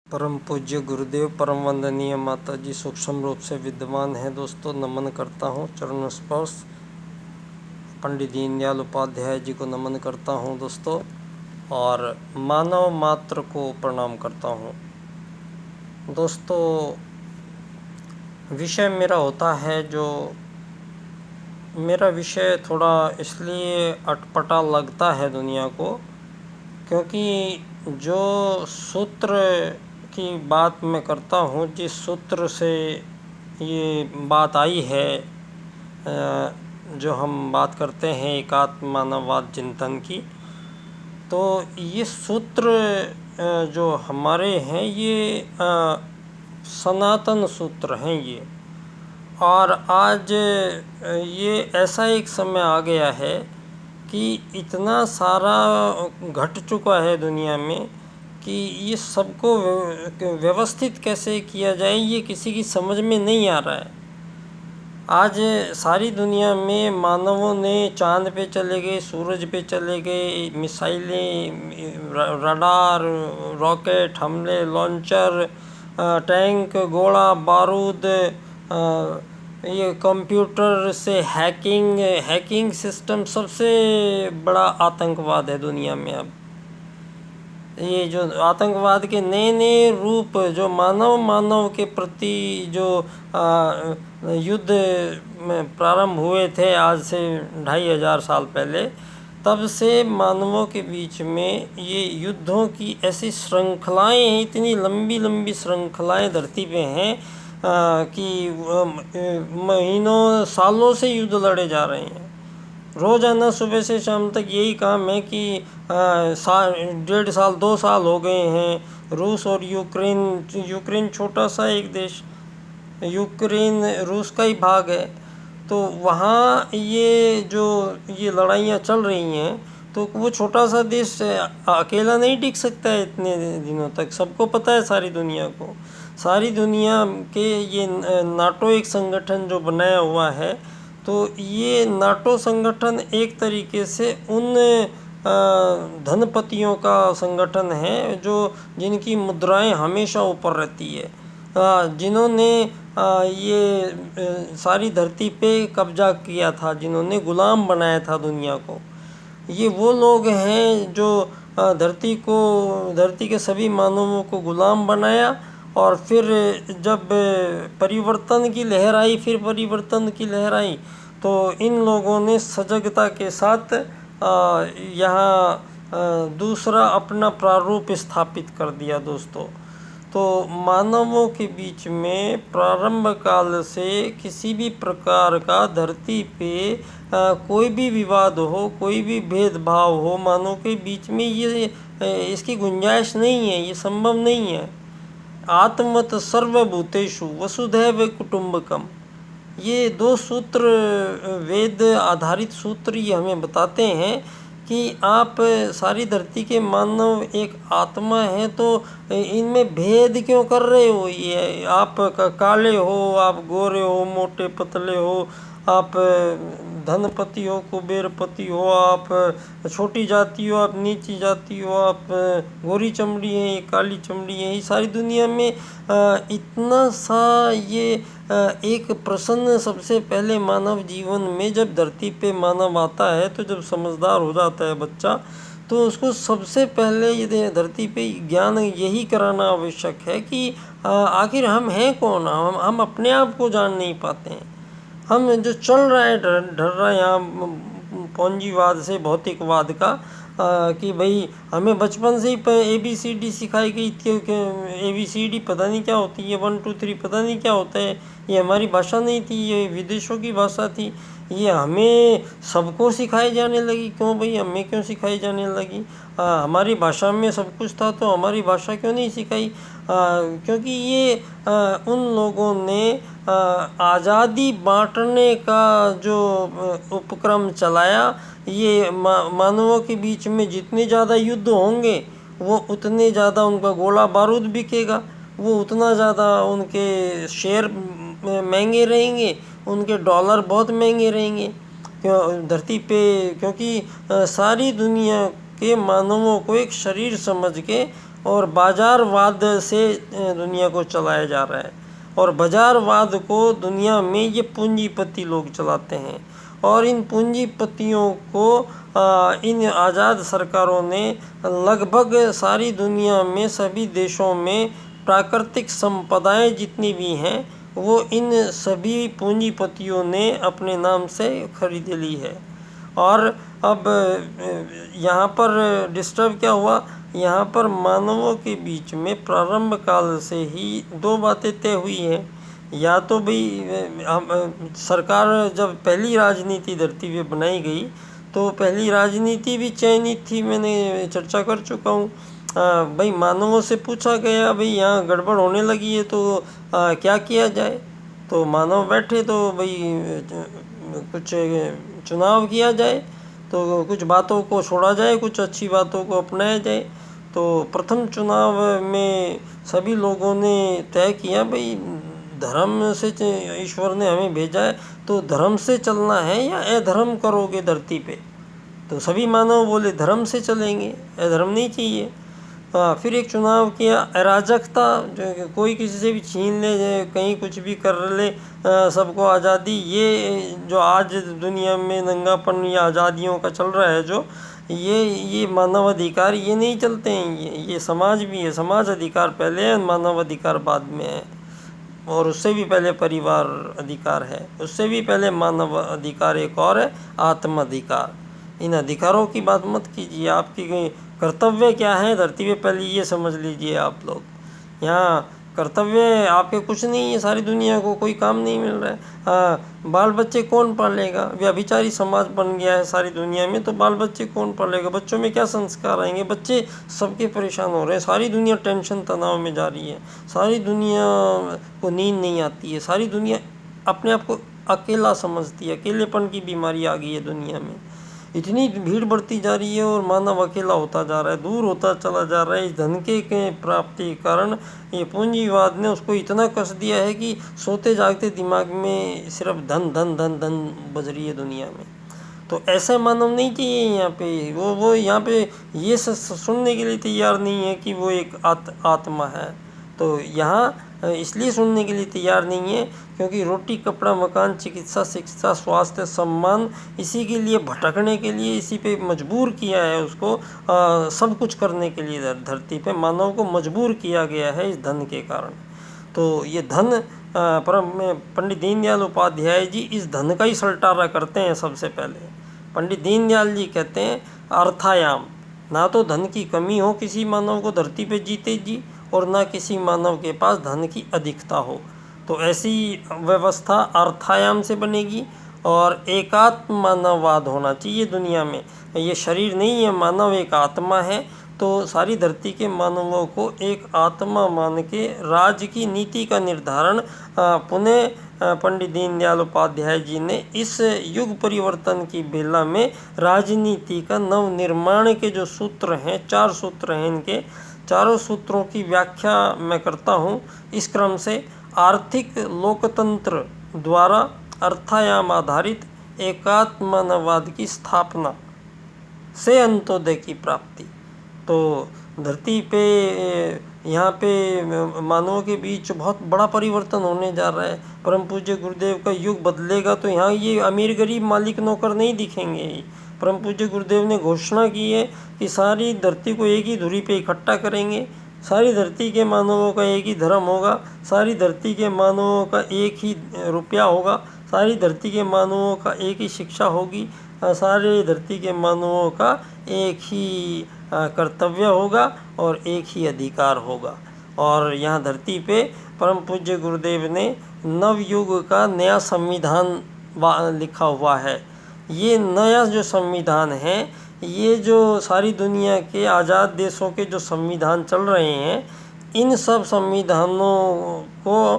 परम पूज्य गुरुदेव, परम वंदनीय माता जी सूक्ष्म रूप से विद्यमान है। दोस्तों, नमन करता हूँ। चरण स्पर्श पंडित दीनदयाल उपाध्याय जी को नमन करता हूँ दोस्तों, और मानव मात्र को प्रणाम करता हूँ। दोस्तों, विषय मेरा होता है जो मेरा विषय थोड़ा इसलिए अटपटा लगता है दुनिया को, क्योंकि जो सूत्र की बात मैं करता हूँ, जिस सूत्र से ये बात आई है, जो हम बात करते हैं एकात्म मानववाद चिंतन की, तो ये सूत्र जो हमारे हैं ये सनातन सूत्र हैं ये। और आज ये ऐसा एक समय आ गया है कि इतना सारा घट चुका है दुनिया में कि ये सबको व्यवस्थित कैसे किया जाए ये किसी की समझ में नहीं आ रहा है। आज सारी दुनिया में मानवों ने चांद पे चले गए, सूरज पे चले गए, मिसाइलें, रडार, रॉकेट हमले, लॉन्चर, टैंक, गोला बारूद, ये कंप्यूटर से हैकिंग सिस्टम सबसे बड़ा आतंकवाद है दुनिया में। अब ये जो आतंकवाद के नए नए रूप जो मानव के प्रति जो युद्ध में प्रारंभ हुए थे आज से 2500 साल पहले, तब से मानवों के बीच में ये युद्धों की ऐसी श्रृंखलाएं हैं, इतनी लंबी लंबी श्रृंखलाएं धरती पे हैं कि महीनों सालों से युद्ध लड़े जा रहे हैं। रोज़ाना सुबह से शाम तक यही काम है कि 1.5 साल 2 साल हो गए हैं। रूस और यूक्रेन छोटा सा एक देश, यूक्रेन रूस का ही भाग है, तो वहाँ ये लड़ाइयाँ चल रही हैं, तो वो छोटा सा देश अकेला नहीं टिक सकता है इतने दिनों तक। सबको पता है, सारी दुनिया के ये नाटो एक संगठन जो बनाया हुआ है, तो ये नाटो संगठन एक तरीके से उन धनपतियों का संगठन है जो जिनकी मुद्राएं हमेशा ऊपर रहती है, जिन्होंने ये सारी धरती पे कब्जा किया था, जिन्होंने गुलाम बनाया था दुनिया को। ये वो लोग हैं जो धरती के सभी मानवों को गुलाम बनाया, और फिर जब परिवर्तन की लहर आई तो इन लोगों ने सजगता के साथ यहाँ दूसरा अपना प्रारूप स्थापित कर दिया दोस्तों। तो मानवों के बीच में प्रारंभ काल से किसी भी प्रकार का धरती पे कोई भी विवाद हो, कोई भी भेदभाव हो, मानवों के बीच में ये इसकी गुंजाइश नहीं है, ये संभव नहीं है। आत्मत सर्वभूतेषु वसुधैव कुटुम्बकम, ये 2 सूत्र वेद आधारित सूत्र ये हमें बताते हैं कि आप सारी धरती के मानव एक आत्मा हैं, तो इनमें भेद क्यों कर रहे हो? ये आप काले हो, आप गोरे हो, मोटे पतले हो, आप धनपति हो, कुबेरपति हो, आप छोटी जाति हो, आप नीची जाति हो, आप गोरी चमड़ी है, काली चमड़ी है, ये सारी दुनिया में इतना सा ये एक प्रश्न सबसे पहले मानव जीवन में, जब धरती पे मानव आता है, तो जब समझदार हो जाता है बच्चा, तो उसको सबसे पहले ये धरती पे ज्ञान यही कराना आवश्यक है कि आखिर हम हैं कौन। हम अपने आप को जान नहीं पाते हैं। हम जो चल रहा है ढर रहा है यहाँ पूंजीवाद से भौतिकवाद का, कि भाई हमें बचपन से ही ABCD सिखाई गई थी। ABCD पता नहीं क्या होती है, 1 2 3 पता नहीं क्या होता है। ये हमारी भाषा नहीं थी, ये विदेशों की भाषा थी। ये हमें सबको सिखाई जाने लगी। क्यों भाई, हमें क्यों सिखाई जाने लगी? हमारी भाषा में सब कुछ था, तो हमारी भाषा क्यों नहीं सिखाई? क्योंकि ये उन लोगों ने आज़ादी बांटने का जो उपक्रम चलाया, ये मानवों के बीच में जितने ज़्यादा युद्ध होंगे, वो उतने ज़्यादा उनका गोला बारूद बिकेगा, वो उतना ज़्यादा उनके शेयर महंगे रहेंगे, उनके डॉलर बहुत महंगे रहेंगे धरती पे। क्योंकि सारी दुनिया के मानवों को एक शरीर समझ के और बाजारवाद से दुनिया को चलाया जा रहा है। और बाजारवाद को दुनिया में ये पूंजीपति लोग चलाते हैं। और इन पूंजीपतियों को इन आज़ाद सरकारों ने लगभग सारी दुनिया में सभी देशों में प्राकृतिक संपदाएं जितनी भी हैं वो इन सभी पूंजीपतियों ने अपने नाम से खरीद ली है। और अब यहाँ पर डिस्टर्ब क्या हुआ, यहाँ पर मानवों के बीच में प्रारंभ काल से ही दो बातें तय हुई हैं। या तो भाई सरकार जब पहली राजनीति धरती पे बनाई गई तो पहली राजनीति भी चयनित थी, मैंने चर्चा कर चुका हूँ। भाई मानवों से पूछा गया भाई यहाँ गड़बड़ होने लगी है तो क्या किया जाए। तो मानव बैठे तो भाई कुछ चुनाव किया जाए, तो कुछ बातों को छोड़ा जाए, कुछ अच्छी बातों को अपनाया जाए। तो प्रथम चुनाव में सभी लोगों ने तय किया भाई धर्म से ईश्वर ने हमें भेजा है तो धर्म से चलना है या अधर्म करोगे धरती पे। तो सभी मानव बोले धर्म से चलेंगे, अधर्म नहीं चाहिए। फिर एक चुनाव किया अराजकता, जो कोई किसी से भी छीन ले, कहीं कुछ भी कर ले, सबको आज़ादी। ये जो आज दुनिया में नंगापन या आज़ादियों का चल रहा है जो ये मानव अधिकार ये नहीं चलते हैं। ये समाज भी है, समाज अधिकार पहले है, मानव अधिकार बाद में है। और उससे भी पहले परिवार अधिकार है, उससे भी पहले मानव अधिकार एक और है, आत्म अधिकार। इन अधिकारों की बात मत कीजिए, आपकी कर्तव्य क्या है धरती पे पहले ये समझ लीजिए आप लोग। यहाँ कर्तव्य आपके कुछ नहीं है, सारी दुनिया को कोई काम नहीं मिल रहा है। बाल बच्चे कौन पालेगा, व्यभिचारी समाज बन गया है सारी दुनिया में, तो बाल बच्चे कौन पालेगा, बच्चों में क्या संस्कार आएंगे। बच्चे सबके परेशान हो रहे हैं, सारी दुनिया टेंशन तनाव में जा रही है, सारी दुनिया को नींद नहीं आती है, सारी दुनिया अपने आप को अकेला समझती है, अकेलेपन की बीमारी आ गई है दुनिया में। इतनी भीड़ बढ़ती जा रही है और मानव अकेला होता जा रहा है, दूर होता चला जा रहा है। इस धन के प्राप्ति के कारण ये पूंजीवाद ने उसको इतना कस दिया है कि सोते जागते दिमाग में सिर्फ धन धन धन धन बज रही है दुनिया में। तो ऐसा मानव नहीं चाहिए यहाँ पे। वो यहाँ पे ये सुनने के लिए तैयार नहीं है कि वो एक आत्मा है। तो यहाँ इसलिए सुनने के लिए तैयार नहीं है क्योंकि रोटी कपड़ा मकान चिकित्सा शिक्षा स्वास्थ्य सम्मान इसी के लिए भटकने के लिए इसी पे मजबूर किया है उसको। सब कुछ करने के लिए धरती पे मानव को मजबूर किया गया है इस धन के कारण। तो ये धन पंडित दीनदयाल उपाध्याय जी इस धन का ही सलटारा करते हैं। सबसे पहले पंडित दीनदयाल जी कहते हैं अर्थायाम, ना तो धन की कमी हो किसी मानव को धरती पे जीते जी, और ना किसी मानव के पास धन की अधिकता हो। तो ऐसी व्यवस्था अर्थायाम से बनेगी और एकात्म मानववाद होना चाहिए दुनिया में। ये शरीर नहीं है, मानव एक आत्मा है। तो सारी धरती के मानवों को एक आत्मा मान के राज्य की नीति का निर्धारण पुनः पंडित दीनदयाल उपाध्याय जी ने इस युग परिवर्तन की बेला में राजनीति का नवनिर्माण के जो सूत्र हैं, 4 सूत्र हैं, इनके चारों सूत्रों की व्याख्या मैं करता हूँ इस क्रम से। आर्थिक लोकतंत्र द्वारा अर्थायाम आधारित एकात्म मानववाद की स्थापना से अंत्योदय की प्राप्ति। तो धरती पे यहाँ पे मानवों के बीच बहुत बड़ा परिवर्तन होने जा रहा है। परम पूज्य गुरुदेव का युग बदलेगा तो यहाँ ये अमीर गरीब मालिक नौकर नहीं दिखेंगे। परम पूज्य गुरुदेव ने घोषणा की है कि सारी धरती को एक ही धुरी पे इकट्ठा करेंगे, सारी धरती के मानवों का एक ही धर्म होगा, सारी धरती के मानवों का एक ही रुपया होगा, सारी धरती के मानवों का एक ही शिक्षा होगी, सारे धरती के मानवों का एक ही कर्तव्य होगा और एक ही अधिकार होगा। और यहाँ धरती पे परम पूज्य गुरुदेव ने नवयुग का नया संविधान लिखा हुआ है। ये नया जो संविधान है, ये जो सारी दुनिया के आज़ाद देशों के जो संविधान चल रहे हैं, इन सब संविधानों को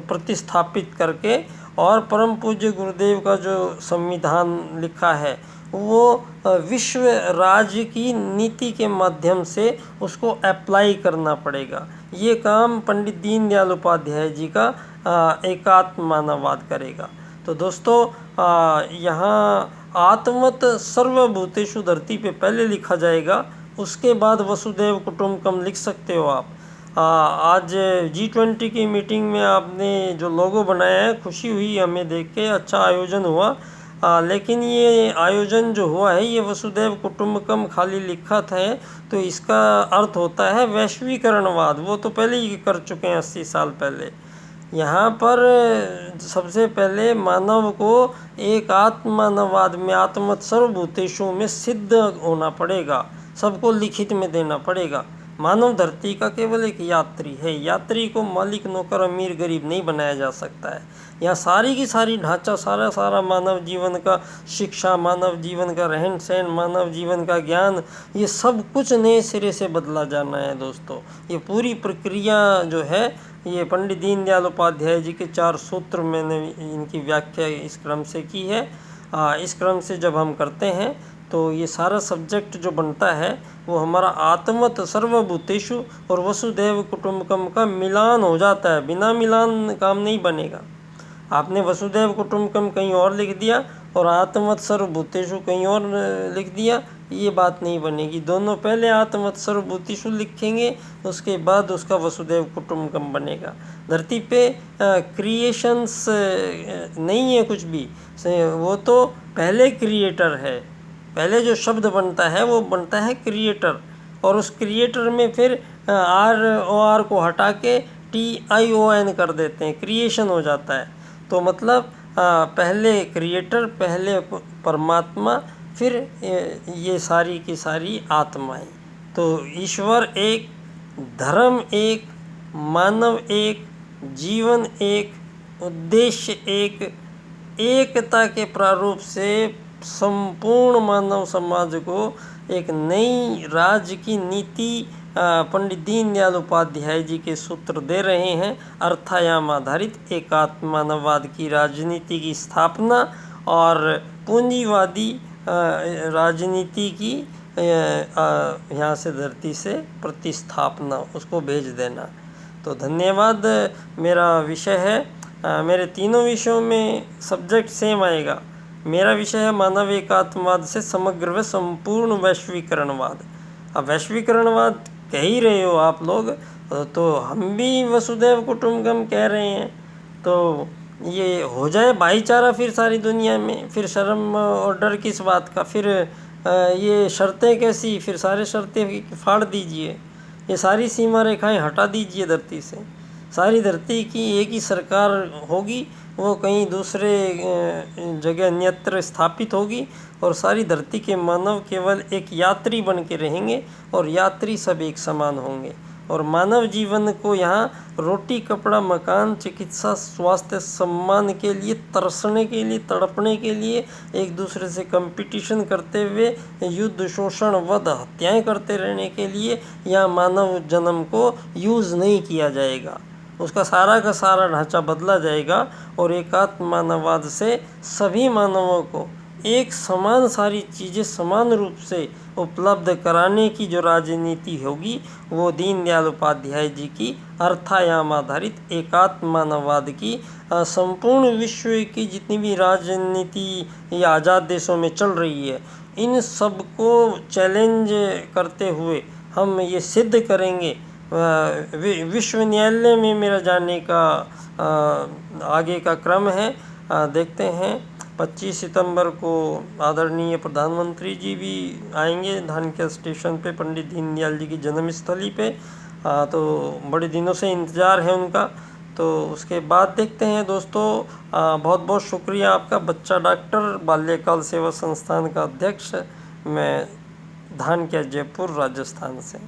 प्रतिस्थापित करके और परम पूज्य गुरुदेव का जो संविधान लिखा है वो विश्व राज्य की नीति के माध्यम से उसको अप्लाई करना पड़ेगा। ये काम पंडित दीनदयाल उपाध्याय जी का एकात्म मानववाद करेगा। तो दोस्तों यहाँ आत्मवत सर्वभूतेषु धरती पे पहले लिखा जाएगा उसके बाद वसुधैव कुटुंबकम लिख सकते हो आप। आज G20 की मीटिंग में आपने जो लोगो बनाया है, खुशी हुई हमें देख के, अच्छा आयोजन हुआ। लेकिन ये आयोजन जो हुआ है ये वसुधैव कुटुंबकम खाली लिखत है, तो इसका अर्थ होता है वैश्वीकरणवाद। वो तो पहले ही कर चुके हैं 80 साल पहले। यहाँ पर सबसे पहले मानव को एक आत्ममानववाद में, आत्मवत् सर्वभूतेषु में सिद्ध होना पड़ेगा, सबको लिखित में देना पड़ेगा। मानव धरती का केवल एक यात्री है, यात्री को मालिक, नौकर, अमीर, गरीब नहीं बनाया जा सकता है। यहाँ सारी की सारी ढांचा, सारा मानव जीवन का शिक्षा, मानव जीवन का रहन सहन, मानव जीवन का ज्ञान, ये सब कुछ नए सिरे से बदला जाना है दोस्तों। ये पूरी प्रक्रिया जो है, ये पंडित दीनदयाल उपाध्याय जी के 4 सूत्र मैंने इनकी व्याख्या इस क्रम से की है। इस क्रम से जब हम करते हैं तो ये सारा सब्जेक्ट जो बनता है वो हमारा आत्मवत् सर्वभूतेषु और वसुधैव कुटुंबकम का मिलान हो जाता है। बिना मिलान काम नहीं बनेगा। आपने वसुधैव कुटुंबकम कहीं और लिख दिया और आत्मवत् सर्वभूतेषु कहीं और लिख दिया, ये बात नहीं बनेगी। दोनों पहले आत्मवत् सर्वभूतेषु लिखेंगे, उसके बाद उसका वसुधैव कुटुंबकम बनेगा। धरती पे क्रिएशंस नहीं है कुछ भी, वो तो पहले क्रिएटर है। पहले जो शब्द बनता है वो बनता है क्रिएटर, और उस क्रिएटर में फिर ROR को हटा के TION कर देते हैं, क्रिएशन हो जाता है। तो मतलब पहले क्रिएटर, पहले परमात्मा, फिर ये सारी की सारी आत्माएं। तो ईश्वर एक, धर्म एक, मानव एक, जीवन एक, उद्देश्य एक, एकता के प्रारूप से संपूर्ण मानव समाज को एक नई राज्य की नीति पंडित दीनदयाल उपाध्याय जी के सूत्र दे रहे हैं। अर्थायाम आधारित एकात्ममानववाद की राजनीति की स्थापना और पूंजीवादी राजनीति की यहाँ से धरती से प्रतिस्थापना, उसको भेज देना। तो धन्यवाद। मेरा विषय है, मेरे तीनों विषयों में सब्जेक्ट सेम आएगा। मेरा विषय है मानव एकात्मवाद से समग्र व संपूर्ण वैश्वीकरणवाद। अब वैश्वीकरणवाद कह ही रहे हो आप लोग, तो हम भी वसुधैव कुटुंबकम कह रहे हैं। तो ये हो जाए भाईचारा फिर सारी दुनिया में, फिर शर्म और डर किस बात का। फिर ये शर्तें कैसी, फिर सारे शर्तें फाड़ दीजिए, ये सारी सीमा रेखाएं हटा दीजिए धरती से। सारी धरती की एक ही सरकार होगी, वो कहीं दूसरे जगह अन्यत्र स्थापित होगी, और सारी धरती के मानव केवल एक यात्री बन के रहेंगे, और यात्री सब एक समान होंगे। और मानव जीवन को यहाँ रोटी, कपड़ा, मकान, चिकित्सा, स्वास्थ्य, सम्मान के लिए तरसने के लिए, तड़पने के लिए, एक दूसरे से कंपटीशन करते हुए युद्ध, शोषण, वध, हत्याएं करते रहने के लिए यहाँ मानव जन्म को यूज़ नहीं किया जाएगा। उसका सारा का सारा ढांचा बदला जाएगा, और एकात्म मानववाद से सभी मानवों को एक समान सारी चीज़ें समान रूप से उपलब्ध कराने की जो राजनीति होगी, वो दीनदयाल उपाध्याय जी की अर्थायाम आधारित एकात्म मानववाद की संपूर्ण विश्व की जितनी भी राजनीति या आज़ाद देशों में चल रही है, इन सब को चैलेंज करते हुए हम ये सिद्ध करेंगे। विश्व न्यायालय में मेरा जाने का आगे का क्रम है। देखते हैं 25 सितंबर को आदरणीय प्रधानमंत्री जी भी आएंगे धानक्या स्टेशन पे, पंडित दीनदयाल जी की जन्मस्थली पे। तो बड़े दिनों से इंतज़ार है उनका। तो उसके बाद देखते हैं दोस्तों। बहुत बहुत शुक्रिया आपका। बच्चा डॉक्टर, बाल्यकाल सेवा संस्थान का अध्यक्ष, मैं धानक्या, जयपुर, राजस्थान से।